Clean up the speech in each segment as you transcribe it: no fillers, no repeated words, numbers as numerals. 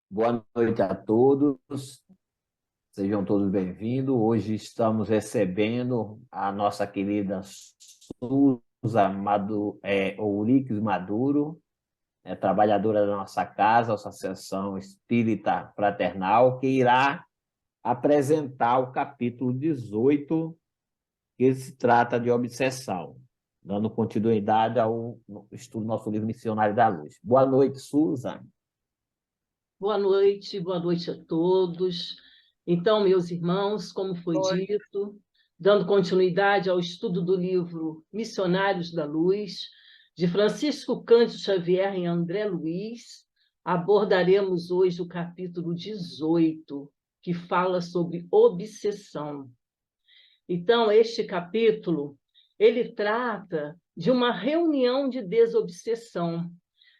Boa noite a todos, sejam todos bem-vindos. Hoje estamos recebendo a nossa querida Suza Ouriques Maduro, trabalhadora da nossa casa, Associação Espírita Fraternal, que irá apresentar o capítulo 18, que se trata de obsessão, dando continuidade ao estudo do nosso livro Missionário da Luz. Boa noite, Suza. Boa noite a todos. Então, meus irmãos, como foi dito, dando continuidade ao estudo do livro Missionários da Luz, de Francisco Cândido Xavier e André Luiz, abordaremos hoje o capítulo 18, que fala sobre obsessão. Então, este capítulo, ele trata de uma reunião de desobsessão,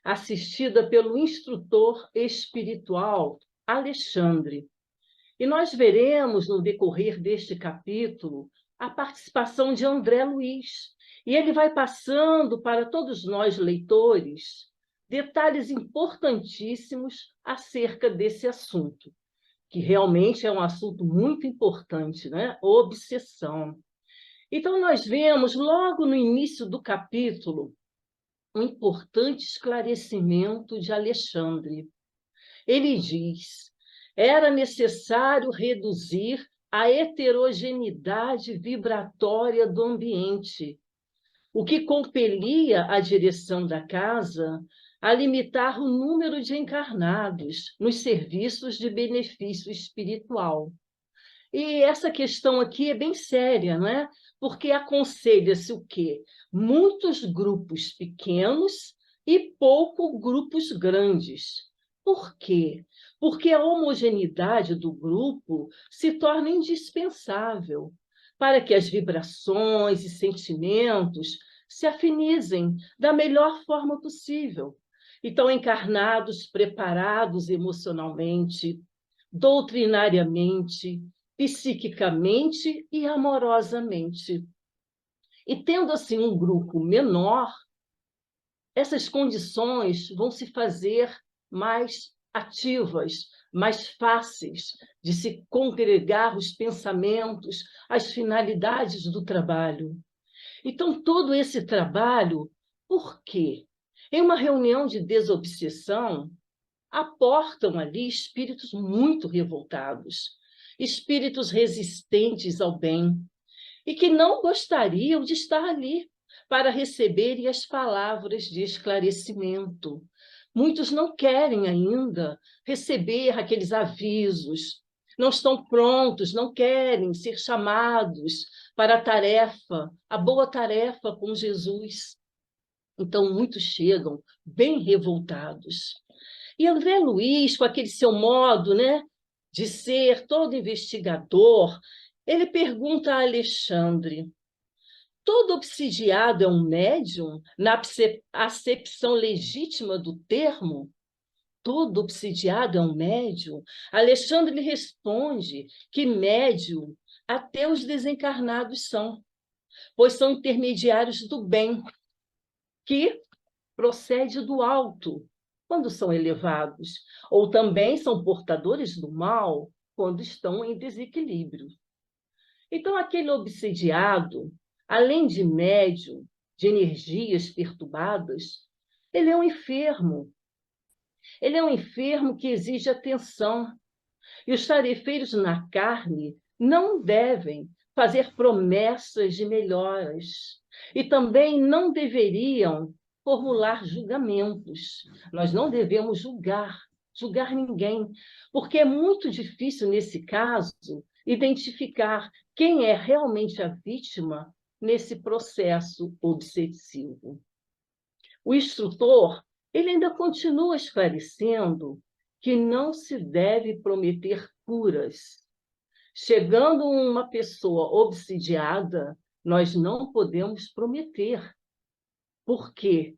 assistida pelo instrutor espiritual Alexandre. E nós veremos, no decorrer deste capítulo, a participação de André Luiz. E ele vai passando para todos nós, leitores, detalhes importantíssimos acerca desse assunto, que realmente é um assunto muito importante, né? Obsessão. Então, nós vemos, logo no início do capítulo, um importante esclarecimento de Alexandre. Ele diz: era necessário reduzir a heterogeneidade vibratória do ambiente, o que compelia a direção da casa a limitar o número de encarnados nos serviços de benefício espiritual. E essa questão aqui é bem séria, não é? Porque aconselha-se o quê? Muitos grupos pequenos e pouco grupos grandes. Por quê? Porque a homogeneidade do grupo se torna indispensável para que as vibrações e sentimentos se afinizem da melhor forma possível. Então, encarnados preparados emocionalmente, doutrinariamente, psiquicamente e amorosamente. E tendo assim um grupo menor, essas condições vão se fazer mais ativas, mais fáceis de se congregar os pensamentos, as finalidades do trabalho. Então, todo esse trabalho, por quê? Em uma reunião de desobsessão, aportam ali espíritos muito revoltados, espíritos resistentes ao bem, e que não gostariam de estar ali para receberem as palavras de esclarecimento. Muitos não querem ainda receber aqueles avisos, não estão prontos, não querem ser chamados para a tarefa, a boa tarefa com Jesus. Então, muitos chegam bem revoltados. E André Luiz, com aquele seu modo, né, de ser todo investigador, ele pergunta a Alexandre: todo obsidiado é um médium na acepção legítima do termo? Todo obsidiado é um médium? Alexandre lhe responde que médium até os desencarnados são, pois são intermediários do bem, que procede do alto, quando são elevados, ou também são portadores do mal, quando estão em desequilíbrio. Então, aquele obsidiado, além de médium, de energias perturbadas, ele é um enfermo. Ele é um enfermo que exige atenção. E os tarefeiros na carne não devem fazer promessas de melhoras. E também não deveriam formular julgamentos. Nós não devemos julgar ninguém, porque é muito difícil, nesse caso, identificar quem é realmente a vítima nesse processo obsessivo. O instrutor, ele ainda continua esclarecendo que não se deve prometer curas. Chegando uma pessoa obsidiada, nós não podemos prometer. Por quê?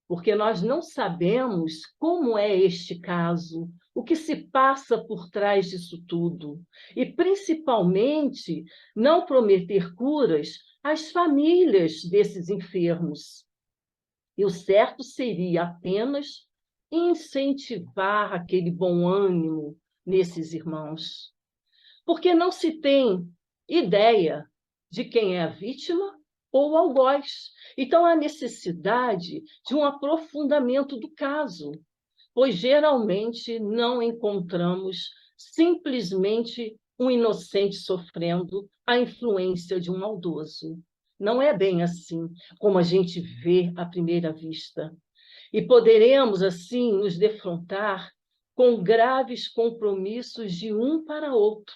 Porque nós não sabemos como é este caso, o que se passa por trás disso tudo. E, principalmente, não prometer curas às famílias desses enfermos. E o certo seria apenas incentivar aquele bom ânimo nesses irmãos, porque não se tem ideia de quem é a vítima ou o algoz. Então, há necessidade de um aprofundamento do caso, pois geralmente não encontramos simplesmente um inocente sofrendo a influência de um maldoso. Não é bem assim como a gente vê à primeira vista. E poderemos, assim, nos defrontar com graves compromissos de um para outro.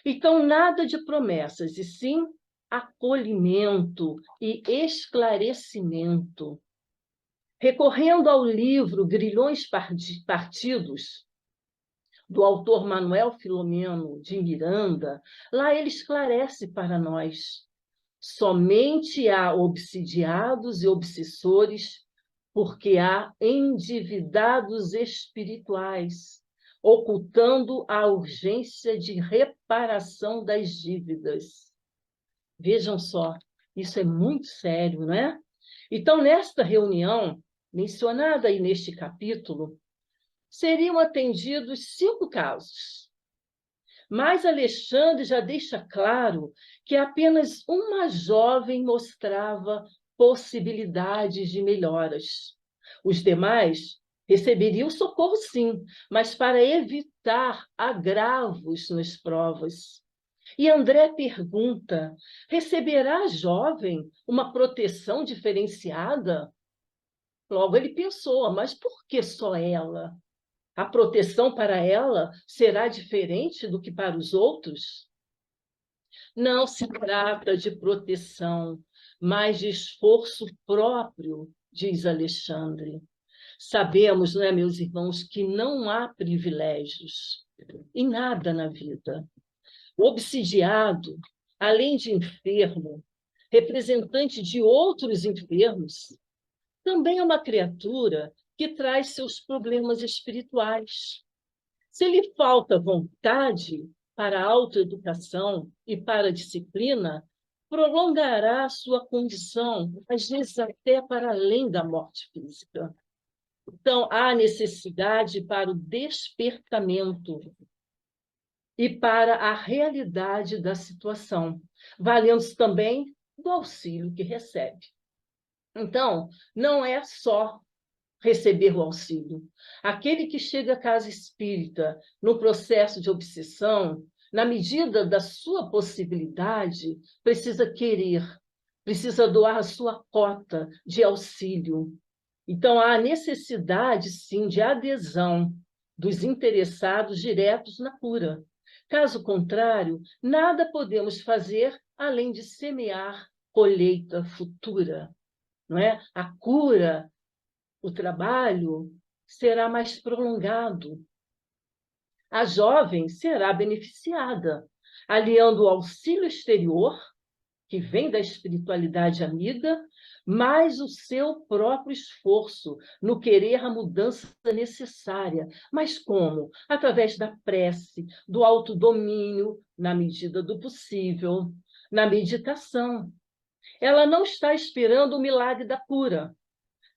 Então, nada de promessas, e sim acolhimento e esclarecimento. Recorrendo ao livro Grilhões Partidos, do autor Manuel Filomeno de Miranda, lá ele esclarece para nós: somente há obsidiados e obsessores porque há endividados espirituais, ocultando a urgência de reparação das dívidas. Vejam só, isso é muito sério, não é? Então, nesta reunião, mencionada aí neste capítulo, seriam atendidos 5 casos. Mas Alexandre já deixa claro que apenas uma jovem mostrava possibilidades de melhoras. Os demais receberiam socorro, sim, mas para evitar agravos nas provas. E André pergunta: receberá a jovem uma proteção diferenciada? Logo ele pensou: mas por que só ela? A proteção para ela será diferente do que para os outros? Não se trata de proteção, mas de esforço próprio, diz Alexandre. Sabemos, não é, meus irmãos, que não há privilégios em nada na vida. O obsidiado, além de enfermo, representante de outros enfermos, também é uma criatura que traz seus problemas espirituais. Se lhe falta vontade para a autoeducação e para a disciplina, prolongará a sua condição, às vezes até para além da morte física. Então, há necessidade para o despertamento e para a realidade da situação, valendo-se também do auxílio que recebe. Então, não é só receber o auxílio. Aquele que chega à casa espírita no processo de obsessão, na medida da sua possibilidade, precisa querer, precisa doar a sua cota de auxílio. Então, há necessidade, sim, de adesão dos interessados diretos na cura. Caso contrário, nada podemos fazer além de semear colheita futura, não é? A cura, o trabalho será mais prolongado. A jovem será beneficiada, aliando o auxílio exterior, que vem da espiritualidade amiga, mais o seu próprio esforço no querer a mudança necessária. Mas como? Através da prece, do autodomínio, na medida do possível, na meditação. Ela não está esperando o milagre da cura.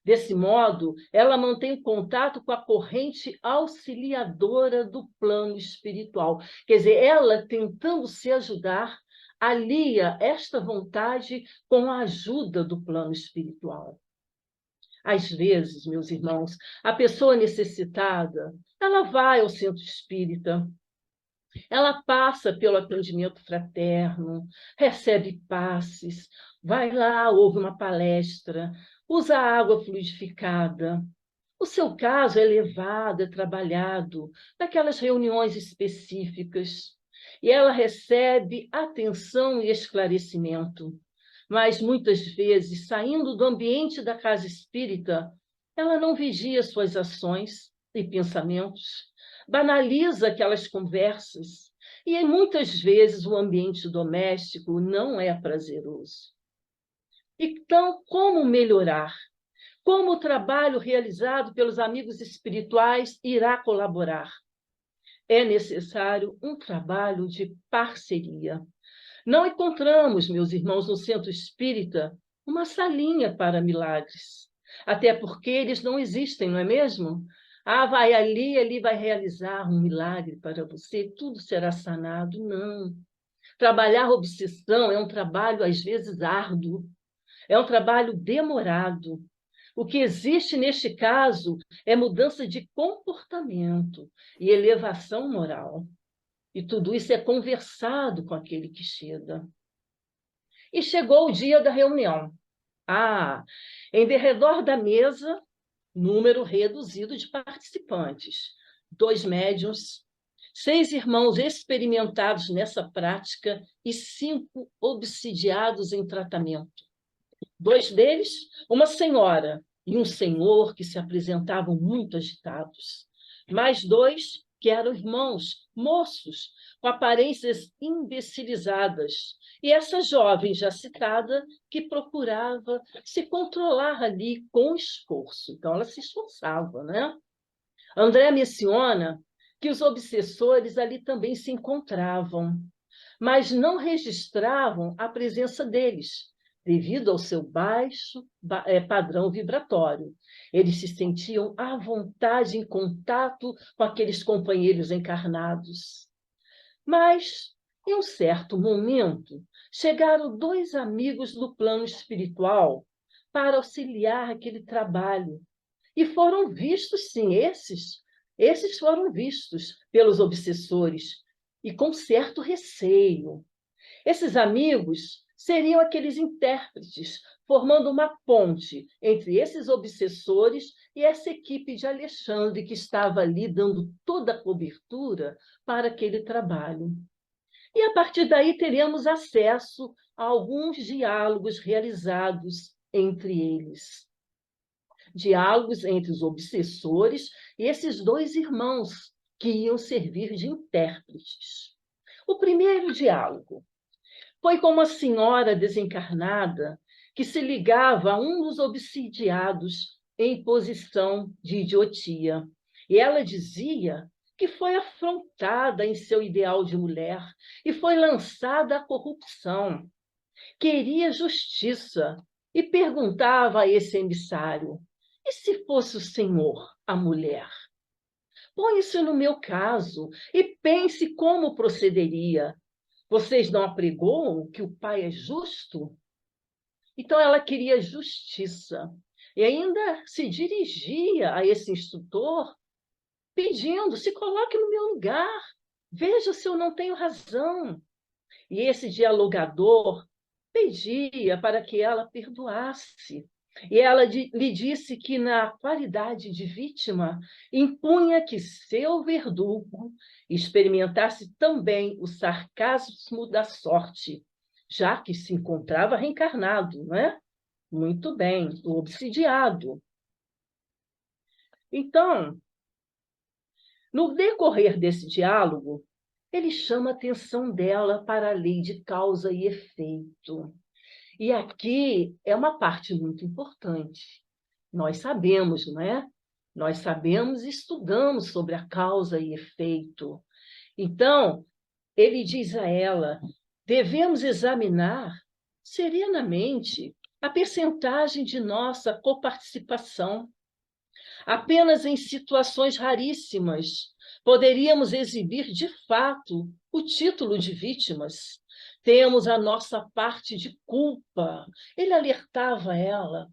Desse modo, ela mantém contato com a corrente auxiliadora do plano espiritual. Quer dizer, ela tentando se ajudar, alia esta vontade com a ajuda do plano espiritual. Às vezes, meus irmãos, a pessoa necessitada, ela vai ao centro espírita, ela passa pelo atendimento fraterno, recebe passes, vai lá, ouve uma palestra, usa água fluidificada. O seu caso é levado, é trabalhado naquelas reuniões específicas e ela recebe atenção e esclarecimento. Mas muitas vezes, saindo do ambiente da casa espírita, ela não vigia suas ações e pensamentos, banaliza aquelas conversas e muitas vezes o ambiente doméstico não é prazeroso. Então, como melhorar? Como o trabalho realizado pelos amigos espirituais irá colaborar? É necessário um trabalho de parceria. Não encontramos, meus irmãos, no centro espírita, uma salinha para milagres. Até porque eles não existem, não é mesmo? Ah, vai ali, ali vai realizar um milagre para você, tudo será sanado. Não. Trabalhar obsessão é um trabalho, às vezes, árduo, é um trabalho demorado. O que existe neste caso é mudança de comportamento e elevação moral. E tudo isso é conversado com aquele que chega. E chegou o dia da reunião. Ah, em derredor da mesa, número reduzido de participantes. 2 médiuns, 6 irmãos experimentados nessa prática e 5 obsidiados em tratamento. 2 deles, uma senhora e um senhor que se apresentavam muito agitados. Mais 2 que eram irmãos, moços, com aparências imbecilizadas. E essa jovem já citada que procurava se controlar ali com esforço. Então, ela se esforçava, né? André menciona que os obsessores ali também se encontravam, mas não registravam a presença deles, devido ao seu baixo padrão vibratório. Eles se sentiam à vontade em contato com aqueles companheiros encarnados. Mas, em um certo momento, chegaram 2 amigos do plano espiritual para auxiliar aquele trabalho. E foram vistos, sim, esses foram vistos pelos obsessores, e com certo receio. Esses amigos seriam aqueles intérpretes, formando uma ponte entre esses obsessores e essa equipe de Alexandre, que estava ali dando toda a cobertura para aquele trabalho. E, a partir daí, teremos acesso a alguns diálogos realizados entre eles. Diálogos entre os obsessores e esses 2 irmãos, que iam servir de intérpretes. O primeiro diálogo foi com uma senhora desencarnada que se ligava a um dos obsidiados em posição de idiotia. E ela dizia que foi afrontada em seu ideal de mulher e foi lançada à corrupção. Queria justiça e perguntava a esse emissário: e se fosse o senhor a mulher? Põe-se no meu caso e pense como procederia. Vocês não apregoam que o pai é justo? Então ela queria justiça. E ainda se dirigia a esse instrutor pedindo: se coloque no meu lugar, veja se eu não tenho razão. E esse dialogador pedia para que ela perdoasse. E ela lhe disse que, na qualidade de vítima, impunha que seu verdugo experimentasse também o sarcasmo da sorte, já que se encontrava reencarnado, não é? Muito bem, o obsidiado. Então, no decorrer desse diálogo, ele chama a atenção dela para a lei de causa e efeito. E aqui é uma parte muito importante. Nós sabemos, não é? Nós sabemos e estudamos sobre a causa e efeito. Então, ele diz a ela: devemos examinar serenamente a percentagem de nossa coparticipação. Apenas em situações raríssimas poderíamos exibir de fato o título de vítimas. Temos a nossa parte de culpa. Ele alertava ela: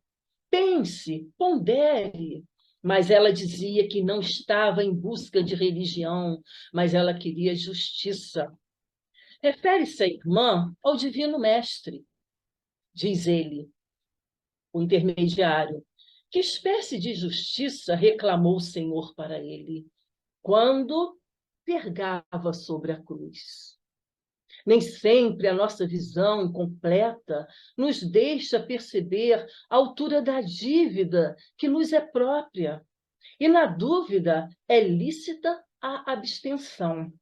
pense, pondere. Mas ela dizia que não estava em busca de religião, mas ela queria justiça. Refere-se a irmã ao Divino Mestre, diz ele, o intermediário. Que espécie de justiça reclamou o Senhor para ele quando vergava sobre a cruz? Nem sempre a nossa visão completa nos deixa perceber a altura da dívida que nos é própria. E, na dúvida, é lícita a abstenção.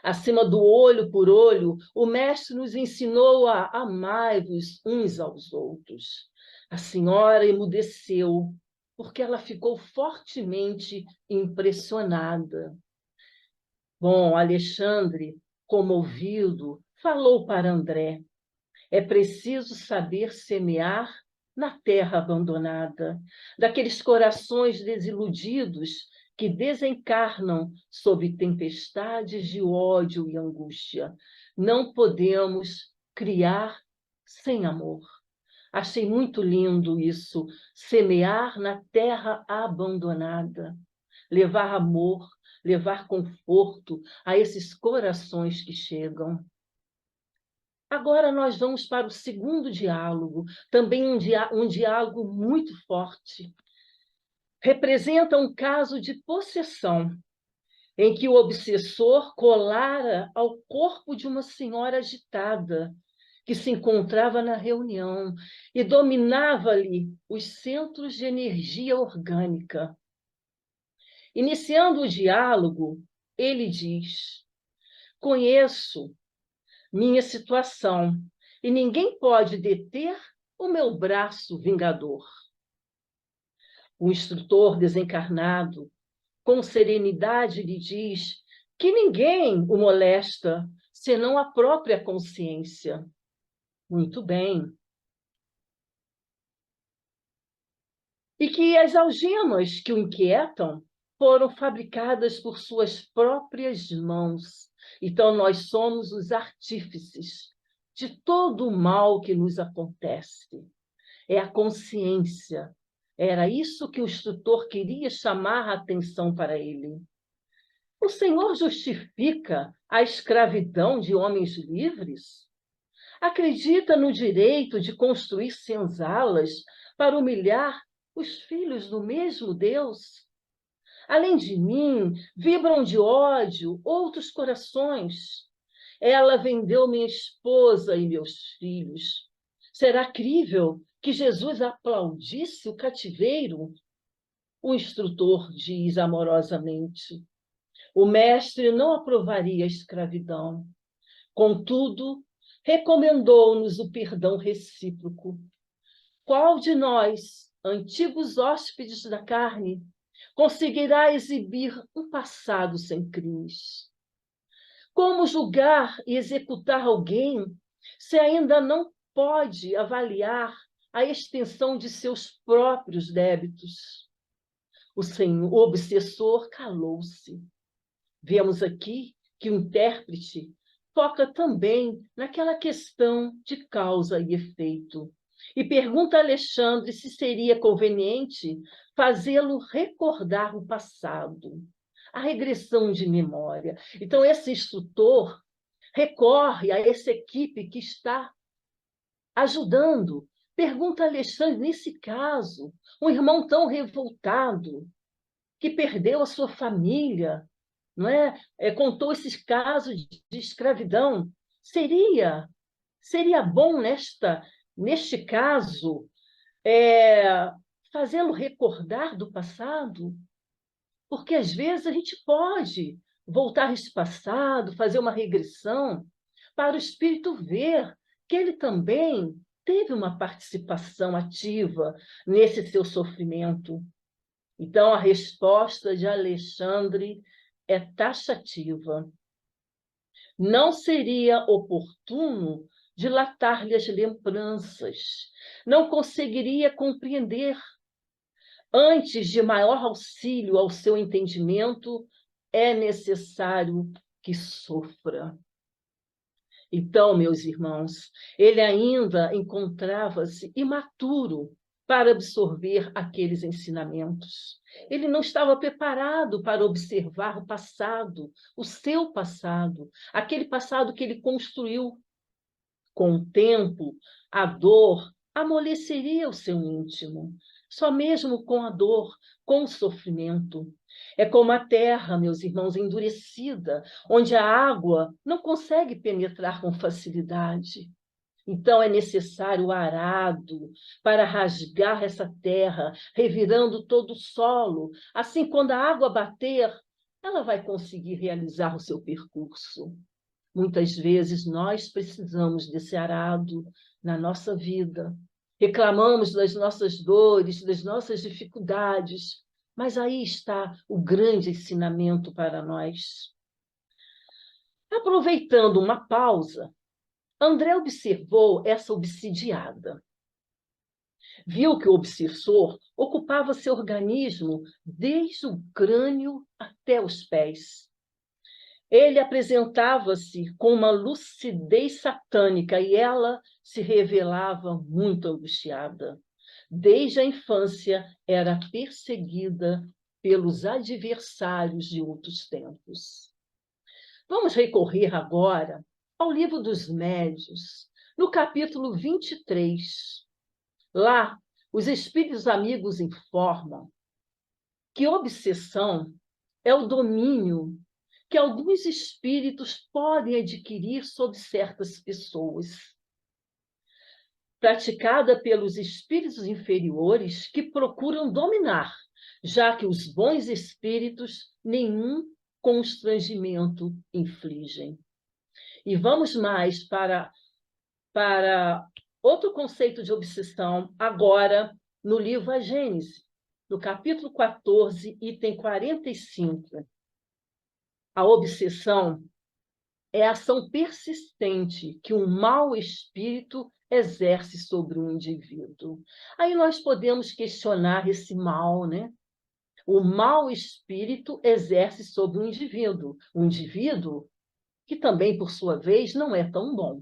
Acima do olho por olho, o Mestre nos ensinou a amai-vos uns aos outros. A senhora emudeceu, porque ela ficou fortemente impressionada. Bom, Alexandre, comovido, falou para André: é preciso saber semear na terra abandonada, daqueles corações desiludidos que desencarnam sob tempestades de ódio e angústia. Não podemos criar sem amor. Achei muito lindo isso, semear na terra abandonada, levar amor, levar conforto a esses corações que chegam. Agora nós vamos para o segundo diálogo, também um diálogo muito forte. Representa um caso de possessão, em que o obsessor colara ao corpo de uma senhora agitada, que se encontrava na reunião e dominava-lhe os centros de energia orgânica. Iniciando o diálogo, ele diz: conheço minha situação e ninguém pode deter o meu braço vingador. O instrutor desencarnado, com serenidade, lhe diz que ninguém o molesta, senão a própria consciência. Muito bem. E que as algemas que o inquietam foram fabricadas por suas próprias mãos. Então, nós somos os artífices de todo o mal que nos acontece. É a consciência. Era isso que o instrutor queria chamar a atenção para ele. O Senhor justifica a escravidão de homens livres? Acredita no direito de construir senzalas para humilhar os filhos do mesmo Deus? Além de mim, vibram de ódio outros corações. Ela vendeu minha esposa e meus filhos. Será crível que Jesus aplaudisse o cativeiro? O instrutor diz amorosamente: o mestre não aprovaria a escravidão. Contudo, recomendou-nos o perdão recíproco. Qual de nós, antigos hóspedes da carne, conseguirá exibir um passado sem crimes? Como julgar e executar alguém se ainda não pode avaliar a extensão de seus próprios débitos? O obsessor calou-se. Vemos aqui que o intérprete foca também naquela questão de causa e efeito. E pergunta a Alexandre se seria conveniente fazê-lo recordar o passado, a regressão de memória. Então, esse instrutor recorre a essa equipe que está ajudando. Pergunta a Alexandre, nesse caso, um irmão tão revoltado, que perdeu a sua família, não é? Contou esses casos de escravidão. Seria bom neste caso fazê-lo recordar do passado? Porque às vezes a gente pode voltar a esse passado, fazer uma regressão, para o espírito ver que ele também teve uma participação ativa nesse seu sofrimento. Então, a resposta de Alexandre é taxativa. Não seria oportuno dilatar-lhe as lembranças. Não conseguiria compreender. Antes de maior auxílio ao seu entendimento, é necessário que sofra. Então, meus irmãos, ele ainda encontrava-se imaturo para absorver aqueles ensinamentos. Ele não estava preparado para observar o passado, o seu passado, aquele passado que ele construiu. Com o tempo, a dor amoleceria o seu íntimo, só mesmo com a dor, com o sofrimento. É como a terra, meus irmãos, endurecida, onde a água não consegue penetrar com facilidade. Então é necessário o arado para rasgar essa terra, revirando todo o solo. Assim, quando a água bater, ela vai conseguir realizar o seu percurso. Muitas vezes nós precisamos desse arado na nossa vida. Reclamamos das nossas dores, das nossas dificuldades, mas aí está o grande ensinamento para nós. Aproveitando uma pausa, André observou essa obsidiada. Viu que o obsessor ocupava seu organismo desde o crânio até os pés. Ele apresentava-se com uma lucidez satânica e ela se revelava muito angustiada. Desde a infância era perseguida pelos adversários de outros tempos. Vamos recorrer agora ao Livro dos Médiuns, no capítulo 23. Lá, os espíritos amigos informam que obsessão é o domínio que alguns espíritos podem adquirir sobre certas pessoas, praticada pelos espíritos inferiores que procuram dominar, já que os bons espíritos nenhum constrangimento infligem. E vamos mais para outro conceito de obsessão, agora no livro A Gênese, no capítulo 14, item 45. A obsessão é a ação persistente que um mau espírito exerce sobre um indivíduo. Aí nós podemos questionar esse mal, né? O mau espírito exerce sobre um indivíduo que também, por sua vez, não é tão bom,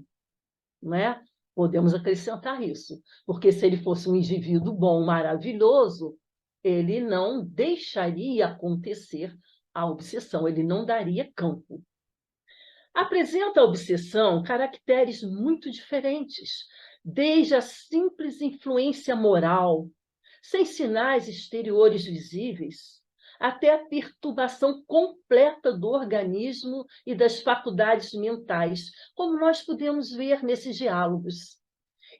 não é? Podemos acrescentar isso, porque se ele fosse um indivíduo bom, maravilhoso, ele não deixaria acontecer a obsessão, ele não daria campo. Apresenta a obsessão caracteres muito diferentes, desde a simples influência moral, sem sinais exteriores visíveis, até a perturbação completa do organismo e das faculdades mentais, como nós podemos ver nesses diálogos.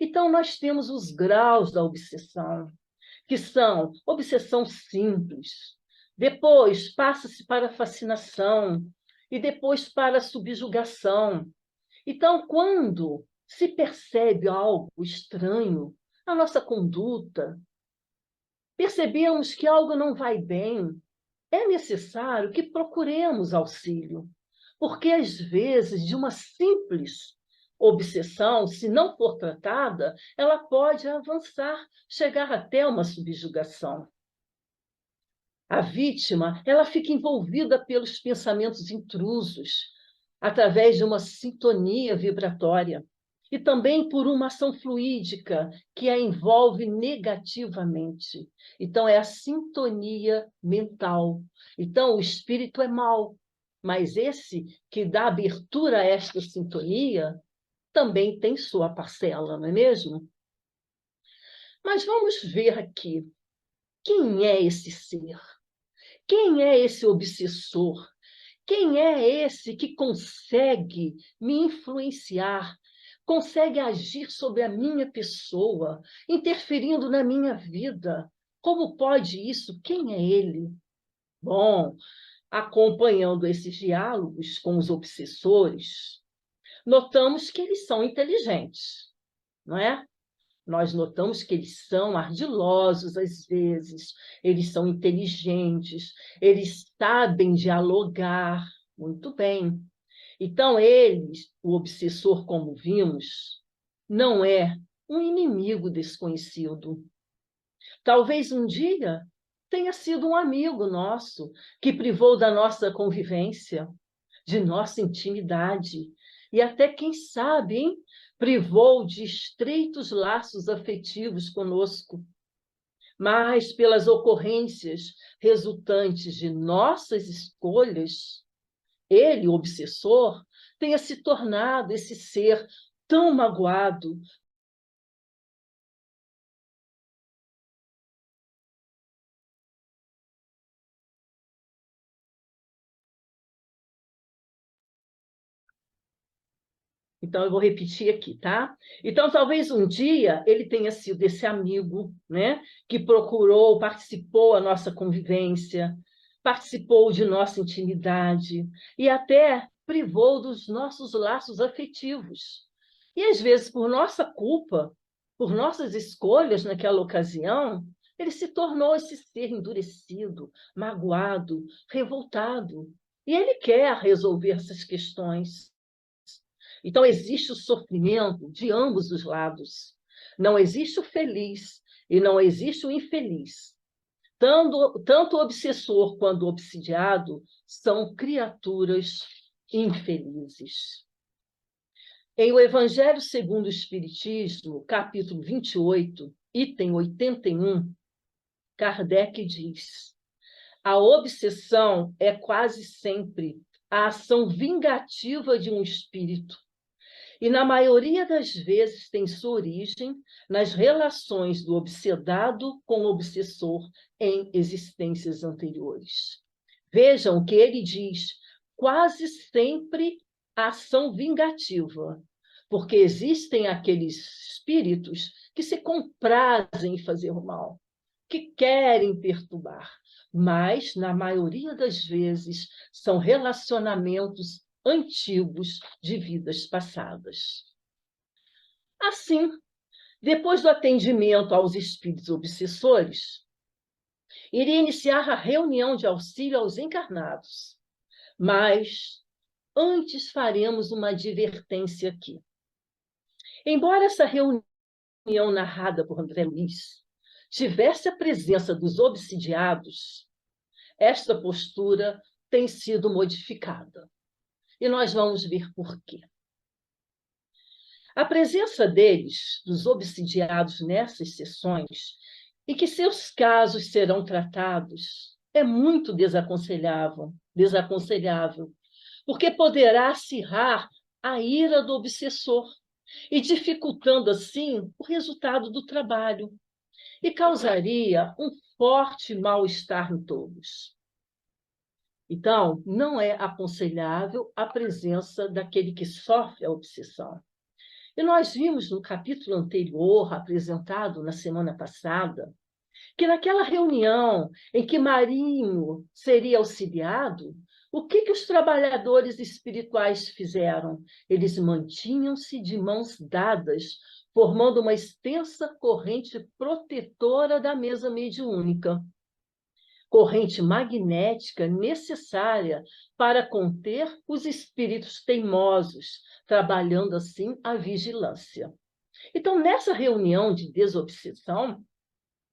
Então, nós temos os graus da obsessão, que são obsessão simples, depois passa-se para a fascinação, e depois para a subjugação. Então, quando se percebe algo estranho na nossa conduta, percebemos que algo não vai bem, é necessário que procuremos auxílio, porque às vezes de uma simples obsessão, se não for tratada, ela pode avançar, chegar até uma subjugação. A vítima, ela fica envolvida pelos pensamentos intrusos, através de uma sintonia vibratória, e também por uma ação fluídica que a envolve negativamente. Então, é a sintonia mental. Então, o espírito é mau, mas esse que dá abertura a esta sintonia também tem sua parcela, não é mesmo? Mas vamos ver aqui, quem é esse ser? Quem é esse obsessor? Quem é esse que consegue me influenciar, consegue agir sobre a minha pessoa, interferindo na minha vida? Como pode isso? Quem é ele? Bom, acompanhando esses diálogos com os obsessores, notamos que eles são inteligentes, não é? Nós notamos que eles são ardilosos às vezes, eles são inteligentes, eles sabem dialogar muito bem. Então, eles, o obsessor, como vimos, não é um inimigo desconhecido. Talvez um dia tenha sido um amigo nosso que privou da nossa convivência, de nossa intimidade, e até, quem sabe, hein, privou de estreitos laços afetivos conosco. Mas, pelas ocorrências resultantes de nossas escolhas, ele, o obsessor, tenha se tornado esse ser tão magoado. Então, eu vou repetir aqui, tá? Então, talvez um dia ele tenha sido esse amigo, né, que procurou, participou da nossa convivência, participou de nossa intimidade e até privou dos nossos laços afetivos. E, às vezes, por nossa culpa, por nossas escolhas naquela ocasião, ele se tornou esse ser endurecido, magoado, revoltado. E ele quer resolver essas questões. Então, existe o sofrimento de ambos os lados. Não existe o feliz e não existe o infeliz. Tanto o obsessor quanto o obsidiado são criaturas infelizes. Em o Evangelho segundo o Espiritismo, capítulo 28, item 81, Kardec diz: a obsessão é quase sempre a ação vingativa de um espírito, e na maioria das vezes tem sua origem nas relações do obsedado com o obsessor em existências anteriores. Vejam que ele diz, quase sempre ação vingativa, porque existem aqueles espíritos que se comprazem em fazer o mal, que querem perturbar, mas, na maioria das vezes, são relacionamentos antigos de vidas passadas. Assim, depois do atendimento aos espíritos obsessores, iria iniciar a reunião de auxílio aos encarnados, mas antes faremos uma advertência aqui. Embora essa reunião narrada por André Luiz tivesse a presença dos obsidiados, esta postura tem sido modificada. E nós vamos ver por quê. A presença deles, dos obsidiados, nessas sessões, e que seus casos serão tratados, é muito desaconselhável, porque poderá acirrar a ira do obsessor e dificultando, assim, o resultado do trabalho, e causaria um forte mal-estar em todos. Então, não é aconselhável a presença daquele que sofre a obsessão. E nós vimos no capítulo anterior, apresentado na semana passada, que naquela reunião em que Marinho seria auxiliado, o que os trabalhadores espirituais fizeram? Eles mantinham-se de mãos dadas, formando uma extensa corrente protetora da mesa mediúnica. Corrente magnética necessária para conter os espíritos teimosos, trabalhando assim a vigilância. Então, nessa reunião de desobsessão,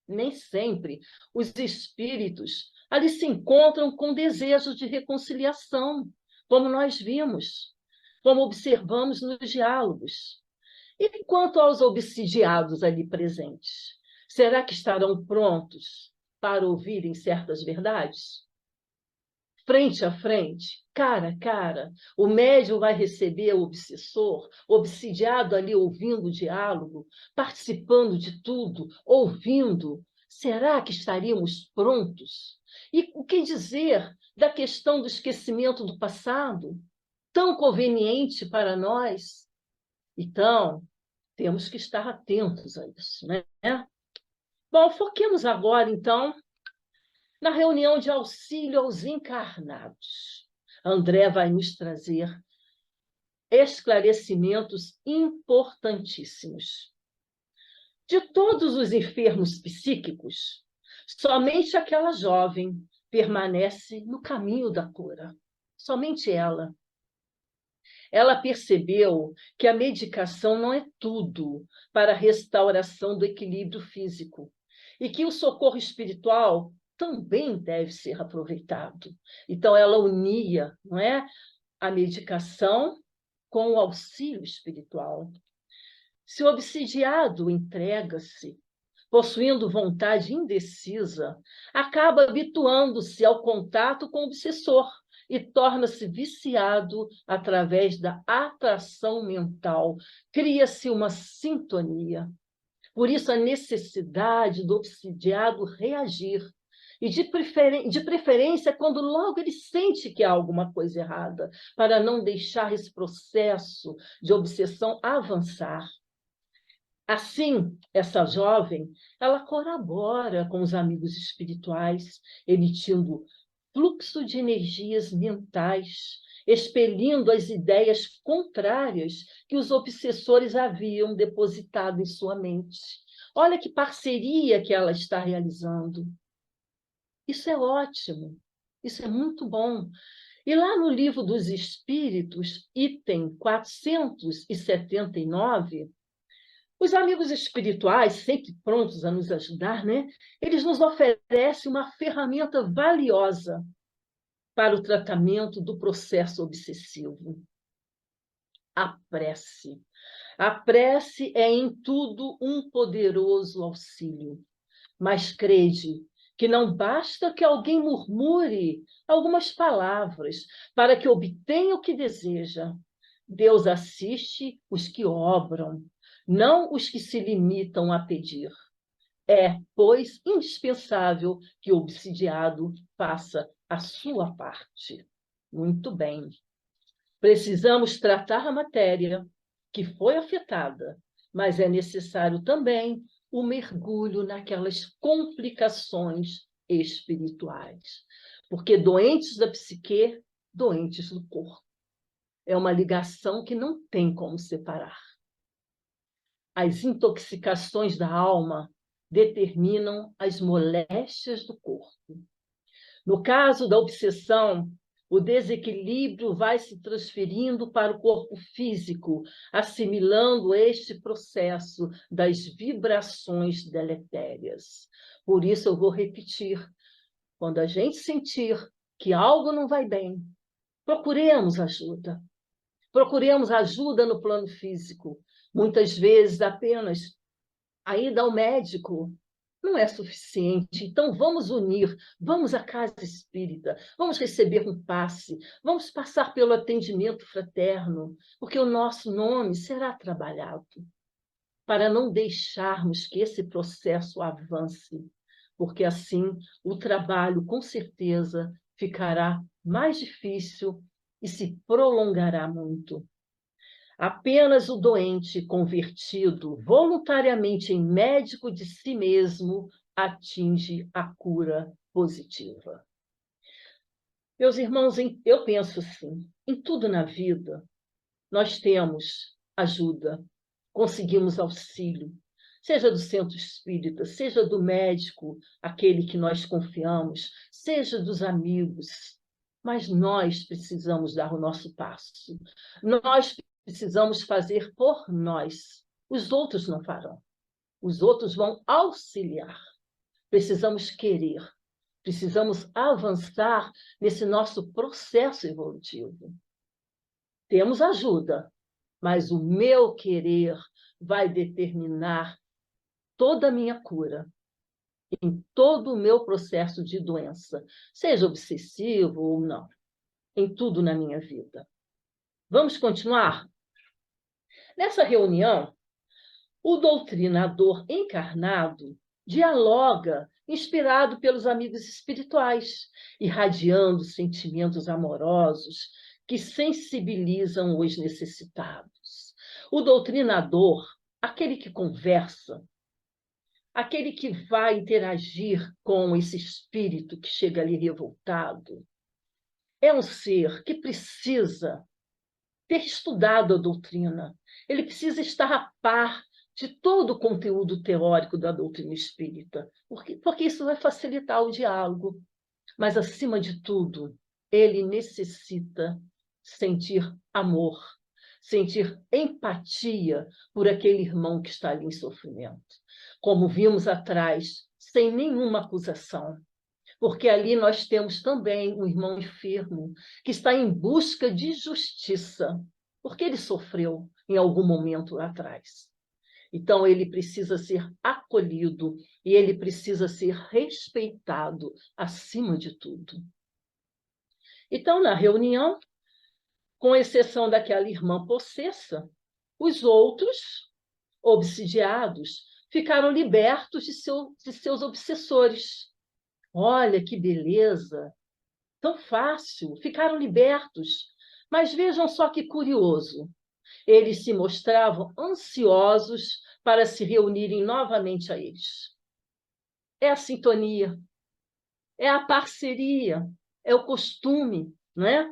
nem sempre os espíritos ali se encontram com desejos de reconciliação, como nós vimos, como observamos nos diálogos. E quanto aos obsidiados ali presentes, será que estarão prontos para ouvirem certas verdades? Frente a frente, cara a cara, o médium vai receber o obsessor, obsidiado ali ouvindo o diálogo, participando de tudo, ouvindo. Será que estaríamos prontos? E o que dizer da questão do esquecimento do passado, tão conveniente para nós? Então, temos que estar atentos a isso, né? Bom, foquemos agora, então, na reunião de auxílio aos encarnados. André vai nos trazer esclarecimentos importantíssimos. De todos os enfermos psíquicos, somente aquela jovem permanece no caminho da cura. Somente ela. Ela percebeu que a medicação não é tudo para a restauração do equilíbrio físico e que o socorro espiritual também deve ser aproveitado. Então, ela unia, não é, a medicação com o auxílio espiritual. Se o obsidiado entrega-se, possuindo vontade indecisa, acaba habituando-se ao contato com o obsessor e torna-se viciado através da atração mental. Cria-se uma sintonia. Por isso, a necessidade do obsidiado reagir, e de preferência quando logo ele sente que há alguma coisa errada, para não deixar esse processo de obsessão avançar. Assim, essa jovem, ela colabora com os amigos espirituais, emitindo fluxo de energias mentais, expelindo as ideias contrárias que os obsessores haviam depositado em sua mente. Olha que parceria que ela está realizando. Isso é ótimo, isso é muito bom. E lá no Livro dos Espíritos, item 479, Os amigos espirituais, sempre prontos a nos ajudar, né? Eles nos oferecem uma ferramenta valiosa para o tratamento do processo obsessivo: a prece. A prece é em tudo um poderoso auxílio. Mas crede que não basta que alguém murmure algumas palavras para que obtenha o que deseja. Deus assiste os que obram, não os que se limitam a pedir. É, pois, indispensável que o obsidiado faça a sua parte. Muito bem. Precisamos tratar a matéria que foi afetada, mas é necessário também o mergulho naquelas complicações espirituais. Porque doentes da psique, doentes do corpo. É uma ligação que não tem como separar. As intoxicações da alma determinam as moléstias do corpo. No caso da obsessão, o desequilíbrio vai se transferindo para o corpo físico, assimilando este processo das vibrações deletérias. Por isso, eu vou repetir: quando a gente sentir que algo não vai bem, procuremos ajuda. Procuremos ajuda no plano físico. Muitas vezes, apenas a ida ao médico não é suficiente. Então, vamos unir, vamos à casa espírita, vamos receber um passe, vamos passar pelo atendimento fraterno, porque o nosso nome será trabalhado, para não deixarmos que esse processo avance, porque assim o trabalho, com certeza, ficará mais difícil e se prolongará muito. Apenas o doente convertido voluntariamente em médico de si mesmo atinge a cura positiva. Meus irmãos, eu penso assim: em tudo na vida, nós temos ajuda, conseguimos auxílio, seja do centro espírita, seja do médico, aquele que nós confiamos, seja dos amigos. Mas nós precisamos dar o nosso passo. Nós precisamos fazer por nós. Os outros não farão. Os outros vão auxiliar. Precisamos querer. Precisamos avançar nesse nosso processo evolutivo. Temos ajuda, mas o meu querer vai determinar toda a minha cura, em todo o meu processo de doença, seja obsessivo ou não, em tudo na minha vida. Vamos continuar? Nessa reunião, o doutrinador encarnado dialoga, inspirado pelos amigos espirituais, irradiando sentimentos amorosos que sensibilizam os necessitados. O doutrinador, aquele que conversa, aquele que vai interagir com esse espírito que chega ali revoltado, é um ser que precisa ter estudado a doutrina. Ele precisa estar a par de todo o conteúdo teórico da doutrina espírita, porque isso vai facilitar o diálogo. Mas, acima de tudo, ele necessita sentir amor, sentir empatia por aquele irmão que está ali em sofrimento. Como vimos atrás, sem nenhuma acusação, porque ali nós temos também um irmão enfermo que está em busca de justiça, porque ele sofreu em algum momento lá atrás. Então, ele precisa ser acolhido e ele precisa ser respeitado acima de tudo. Então, na reunião, com exceção daquela irmã possessa, os outros, obsidiados, ficaram libertos de seus obsessores. Olha que beleza! Tão fácil, ficaram libertos. Mas vejam só que curioso. Eles se mostravam ansiosos para se reunirem novamente a eles. É a sintonia, é a parceria, é o costume, não é?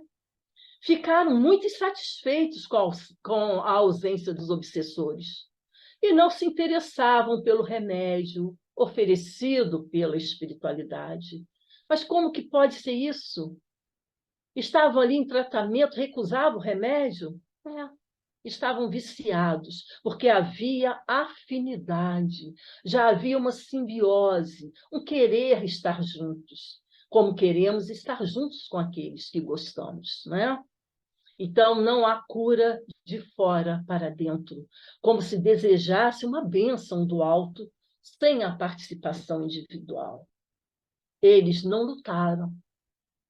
Ficaram muito insatisfeitos com a ausência dos obsessores e não se interessavam pelo remédio oferecido pela espiritualidade. Mas como que pode ser isso? Estavam ali em tratamento, recusavam o remédio? estavam viciados, porque havia afinidade, já havia uma simbiose, um querer estar juntos, como queremos estar juntos com aqueles que gostamos, né? Então, não há cura de fora para dentro, como se desejasse uma bênção do alto sem a participação individual. Eles não lutaram,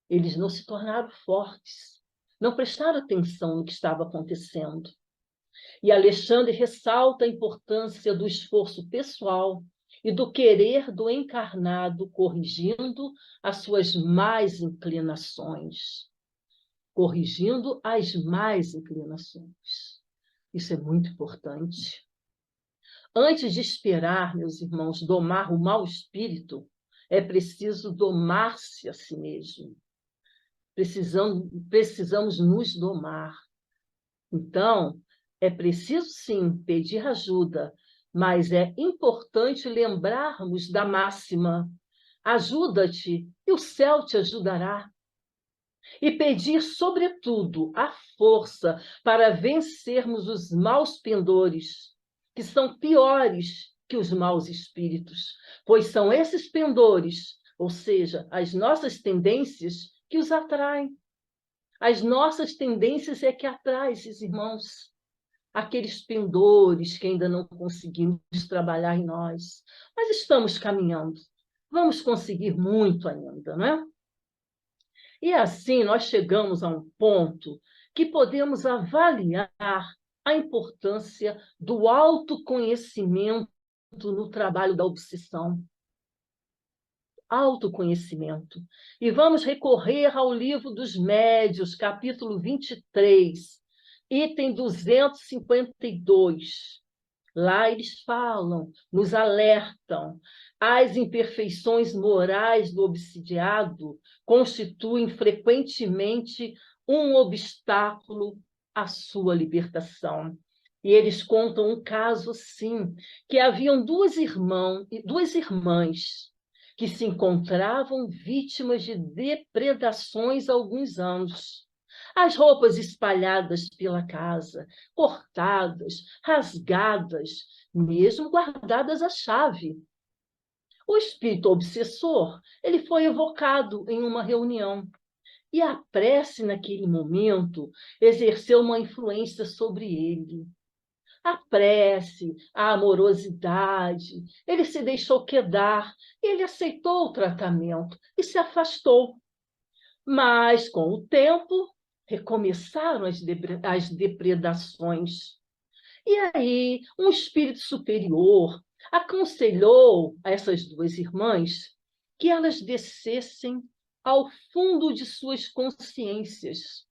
eles não se tornaram fortes, não prestaram atenção no que estava acontecendo. E Alexandre ressalta a importância do esforço pessoal e do querer do encarnado corrigindo as suas más inclinações. Corrigindo as más inclinações. Isso é muito importante. Antes de esperar, meus irmãos, domar o mau espírito, é preciso domar-se a si mesmo. Precisamos nos domar. Então, é preciso, sim, pedir ajuda, mas é importante lembrarmos da máxima: ajuda-te e o céu te ajudará. E pedir, sobretudo, a força para vencermos os maus pendores, que são piores que os maus espíritos, pois são esses pendores, ou seja, as nossas tendências, que os atraem. As nossas tendências é que atraem esses irmãos, aqueles pendores que ainda não conseguimos trabalhar em nós, mas estamos caminhando. Vamos conseguir muito ainda, não é? E assim nós chegamos a um ponto que podemos avaliar a importância do autoconhecimento no trabalho da obsessão. Autoconhecimento. E vamos recorrer ao Livro dos Médiuns, capítulo 23, item 252. Lá eles falam, nos alertam. As imperfeições morais do obsidiado constituem frequentemente um obstáculo à sua libertação. E eles contam um caso assim, que haviam duas irmãs que se encontravam vítimas de depredações há alguns anos. As roupas espalhadas pela casa, cortadas, rasgadas, mesmo guardadas à chave. O espírito obsessor, ele foi evocado em uma reunião. E a prece, naquele momento, exerceu uma influência sobre ele. A prece, a amorosidade, ele se deixou quedar, ele aceitou o tratamento e se afastou. Mas, com o tempo, recomeçaram as depredações. E aí, um espírito superior aconselhou a essas duas irmãs que elas descessem ao fundo de suas consciências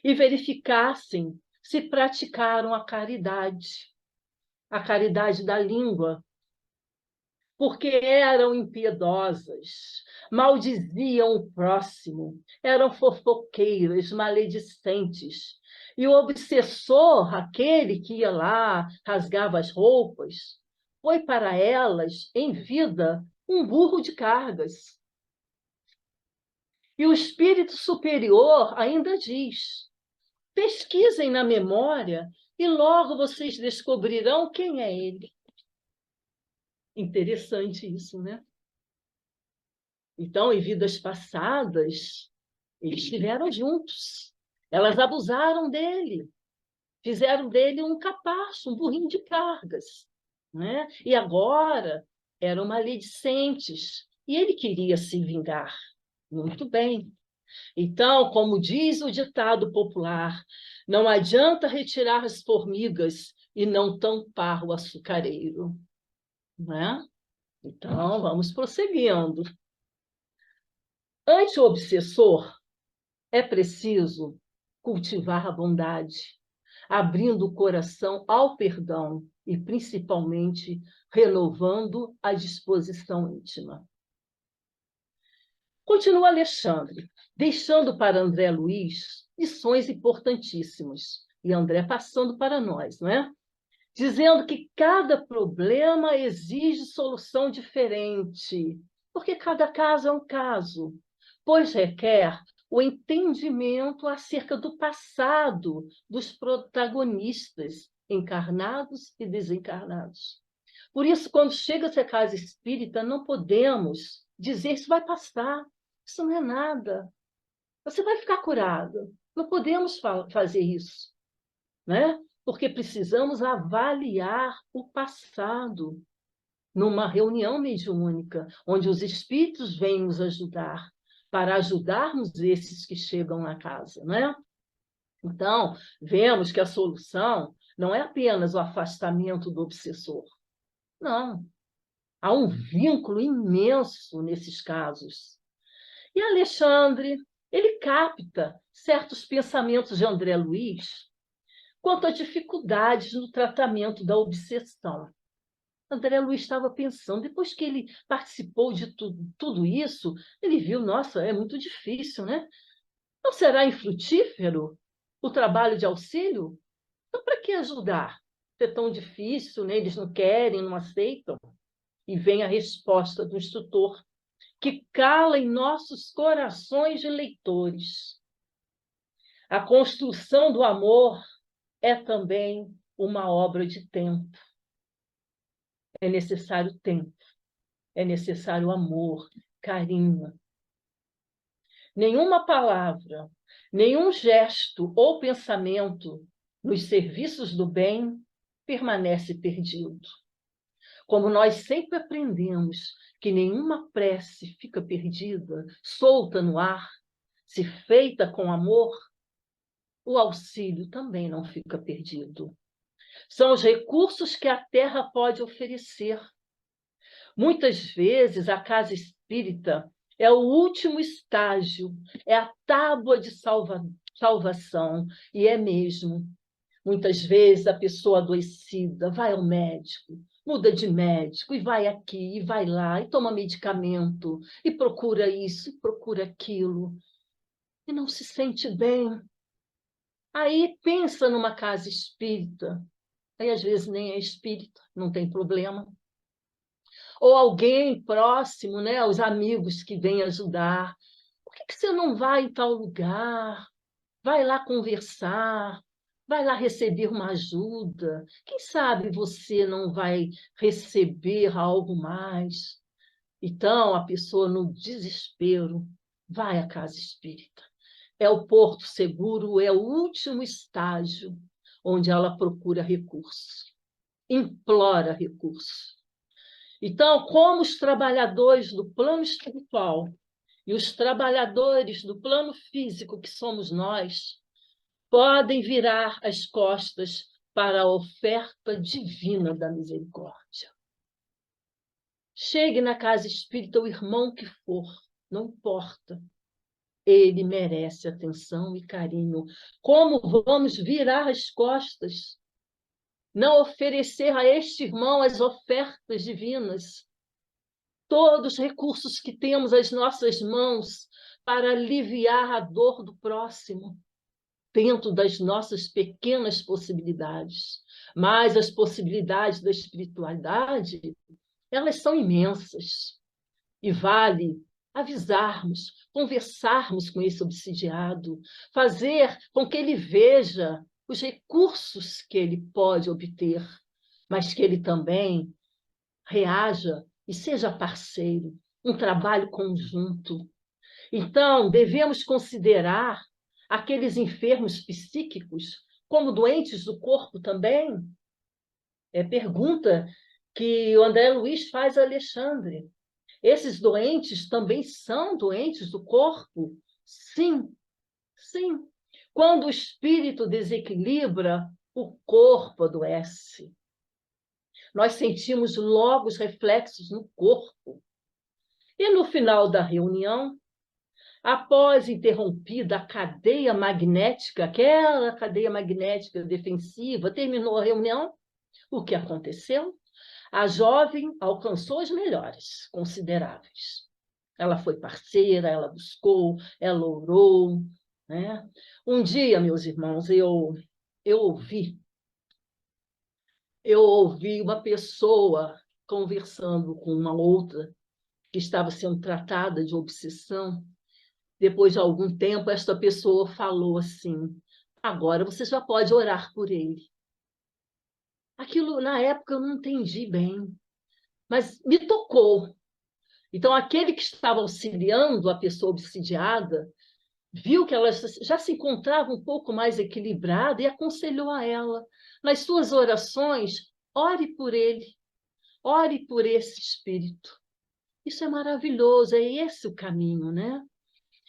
e verificassem se praticaram a caridade da língua, porque eram impiedosas, maldiziam o próximo, eram fofoqueiras, maledicentes. E o obsessor, aquele que ia lá, rasgava as roupas, foi para elas, em vida, um burro de cargas. E o espírito superior ainda diz: pesquisem na memória e logo vocês descobrirão quem é ele. Interessante isso, né? Então, em vidas passadas, eles estiveram juntos. Elas abusaram dele, fizeram dele um capacho, um burrinho de cargas, né? E agora eram maledicentes. E ele queria se vingar. Muito bem. Então, como diz o ditado popular, não adianta retirar as formigas e não tampar o açucareiro, né? Então, vamos prosseguindo. Ante o obsessor, é preciso cultivar a bondade, abrindo o coração ao perdão e, principalmente, renovando a disposição íntima. Continua Alexandre, deixando para André Luiz lições importantíssimas. E André passando para nós, não é? Dizendo que cada problema exige solução diferente, porque cada caso é um caso, pois requer o entendimento acerca do passado dos protagonistas, encarnados e desencarnados. Por isso, quando chega-se à casa espírita, não podemos dizer isso vai passar, isso não é nada, você vai ficar curado. Não podemos fazer isso, né? Porque precisamos avaliar o passado numa reunião mediúnica, onde os espíritos vêm nos ajudar, para ajudarmos esses que chegam na casa, né? Então, vemos que a solução não é apenas o afastamento do obsessor. Não. Há um vínculo imenso nesses casos. E Alexandre, ele capta certos pensamentos de André Luiz quanto a dificuldades no tratamento da obsessão. André Luiz estava pensando, depois que ele participou de tudo isso, ele viu, nossa, é muito difícil, né? Não será infrutífero o trabalho de auxílio? Então, para que ajudar? É tão difícil, né? Eles não querem, não aceitam. E vem a resposta do instrutor, que cala em nossos corações de leitores. A construção do amor é também uma obra de tempo. É necessário tempo, é necessário amor, carinho. Nenhuma palavra, nenhum gesto ou pensamento nos serviços do bem permanece perdido. Como nós sempre aprendemos que nenhuma prece fica perdida, solta no ar, se feita com amor, o auxílio também não fica perdido. São os recursos que a terra pode oferecer. Muitas vezes a casa espírita é o último estágio, é a tábua de salvação, e é mesmo. Muitas vezes a pessoa adoecida vai ao médico, muda de médico, e vai aqui, e vai lá, e toma medicamento, e procura isso, e procura aquilo, e não se sente bem. Aí pensa numa casa espírita, aí às vezes nem é espírita, não tem problema. Ou alguém próximo, né? Os amigos que vêm ajudar. Por que você não vai em tal lugar? Vai lá conversar, vai lá receber uma ajuda. Quem sabe você não vai receber algo mais? Então, a pessoa, no desespero, vai à casa espírita. É o porto seguro, é o último estágio onde ela procura recursos, implora recursos. Então, como os trabalhadores do plano espiritual e os trabalhadores do plano físico, que somos nós, podem virar as costas para a oferta divina da misericórdia. Chegue na casa espírita o irmão que for, não importa. Ele merece atenção e carinho. Como vamos virar as costas? Não oferecer a este irmão as ofertas divinas, todos os recursos que temos às nossas mãos para aliviar a dor do próximo, dentro das nossas pequenas possibilidades. Mas as possibilidades da espiritualidade, elas são imensas. E vale avisarmos, conversarmos com esse obsidiado, fazer com que ele veja os recursos que ele pode obter, mas que ele também reaja e seja parceiro, um trabalho conjunto. Então, devemos considerar aqueles enfermos psíquicos como doentes do corpo também? É pergunta que o André Luiz faz a Alexandre. Esses doentes também são doentes do corpo? Sim, sim. Quando o espírito desequilibra, o corpo adoece. Nós sentimos logo os reflexos no corpo. E no final da reunião, após interrompida a cadeia magnética, aquela cadeia magnética defensiva, terminou a reunião, o que aconteceu? A jovem alcançou as melhores, consideráveis. Ela foi parceira, ela buscou, ela orou, né? Um dia, meus irmãos, eu ouvi uma pessoa conversando com uma outra que estava sendo tratada de obsessão, depois de algum tempo, esta pessoa falou assim: agora você já pode orar por ele. Aquilo, na época, eu não entendi bem, mas me tocou. Então, aquele que estava auxiliando a pessoa obsidiada viu que ela já se encontrava um pouco mais equilibrada e aconselhou a ela: nas suas orações, ore por ele, ore por esse espírito. Isso é maravilhoso, é esse o caminho, né?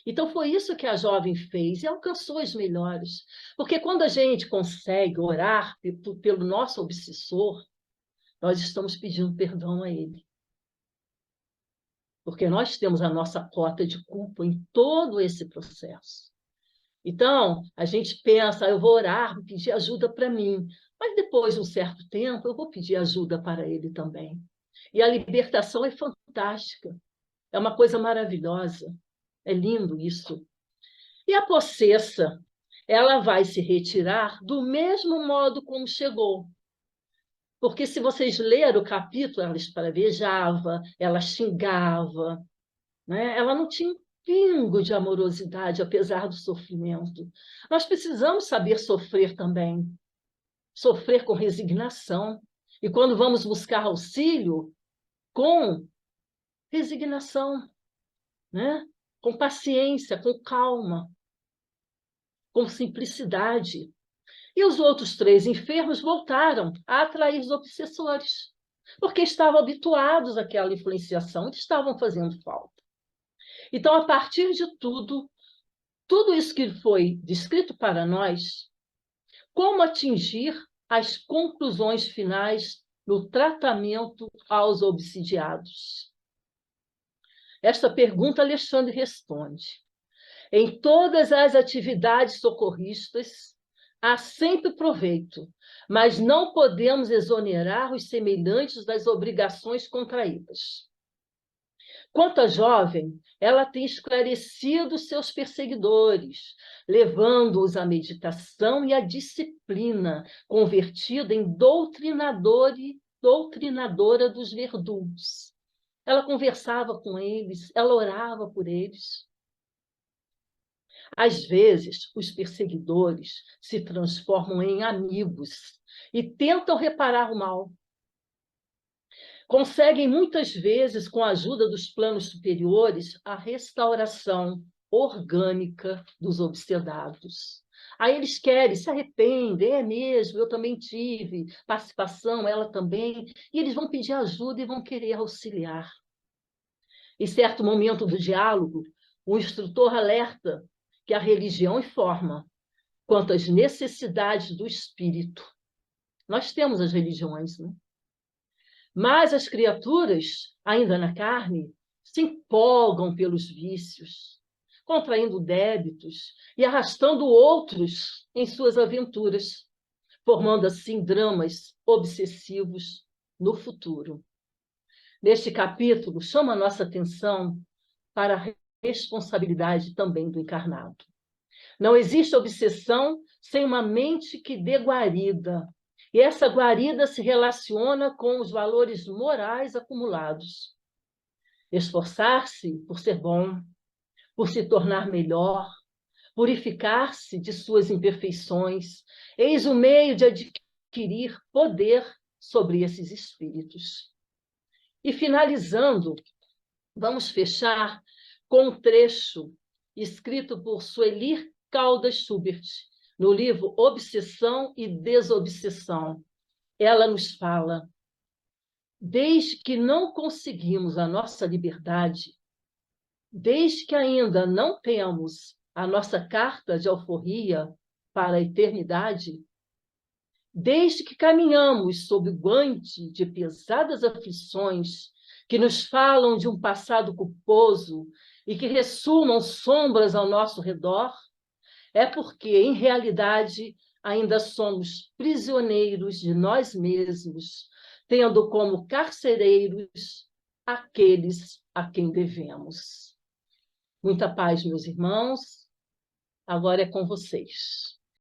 Então, foi isso que a jovem fez e alcançou as melhores. Porque quando a gente consegue orar pelo nosso obsessor, nós estamos pedindo perdão a ele. Porque nós temos a nossa cota de culpa em todo esse processo. Então, a gente pensa: eu vou orar, vou pedir ajuda para mim. Mas depois de um certo tempo, eu vou pedir ajuda para ele também. E a libertação é fantástica. É uma coisa maravilhosa. É lindo isso. E a possessa, ela vai se retirar do mesmo modo como chegou. Porque se vocês lerem o capítulo, ela espravejava, ela xingava, né? Ela não tinha um pingo de amorosidade, apesar do sofrimento. Nós precisamos saber sofrer também, sofrer com resignação. E quando vamos buscar auxílio, com resignação, né? Com paciência, com calma, com simplicidade. E os outros 3 enfermos voltaram a atrair os obsessores, porque estavam habituados àquela influenciação, que estavam fazendo falta. Então, a partir de tudo isso que foi descrito para nós, como atingir as conclusões finais no tratamento aos obsidiados? Esta pergunta Alexandre responde: em todas as atividades socorristas, há sempre proveito, mas não podemos exonerar os semelhantes das obrigações contraídas. Quanto à jovem, ela tem esclarecido seus perseguidores, levando-os à meditação e à disciplina, convertida em doutrinadora dos verdugos. Ela conversava com eles, ela orava por eles. Às vezes, os perseguidores se transformam em amigos e tentam reparar o mal. Conseguem, muitas vezes, com a ajuda dos planos superiores, a restauração orgânica dos obsedados. Aí eles querem, se arrependem: é mesmo, eu também tive participação, ela também, e eles vão pedir ajuda e vão querer auxiliar. Em certo momento do diálogo, o instrutor alerta que a religião informa quanto às necessidades do espírito. Nós temos as religiões, né? Mas as criaturas, ainda na carne, se empolgam pelos vícios, contraindo débitos e arrastando outros em suas aventuras, formando assim dramas obsessivos no futuro. Neste capítulo, chama a nossa atenção para a responsabilidade também do encarnado. Não existe obsessão sem uma mente que dê guarida. E essa guarida se relaciona com os valores morais acumulados. Esforçar-se por ser bom, por se tornar melhor, purificar-se de suas imperfeições, eis o meio de adquirir poder sobre esses espíritos. E finalizando, vamos fechar com um trecho escrito por Sueli Caldas Schubert, no livro Obsessão e Desobsessão. Ela nos fala: desde que não conseguimos a nossa liberdade, desde que ainda não temos a nossa carta de alforria para a eternidade, desde que caminhamos sob o guante de pesadas aflições que nos falam de um passado culposo e que ressumam sombras ao nosso redor, é porque, em realidade, ainda somos prisioneiros de nós mesmos, tendo como carcereiros aqueles a quem devemos. Muita paz, meus irmãos. Agora é com vocês.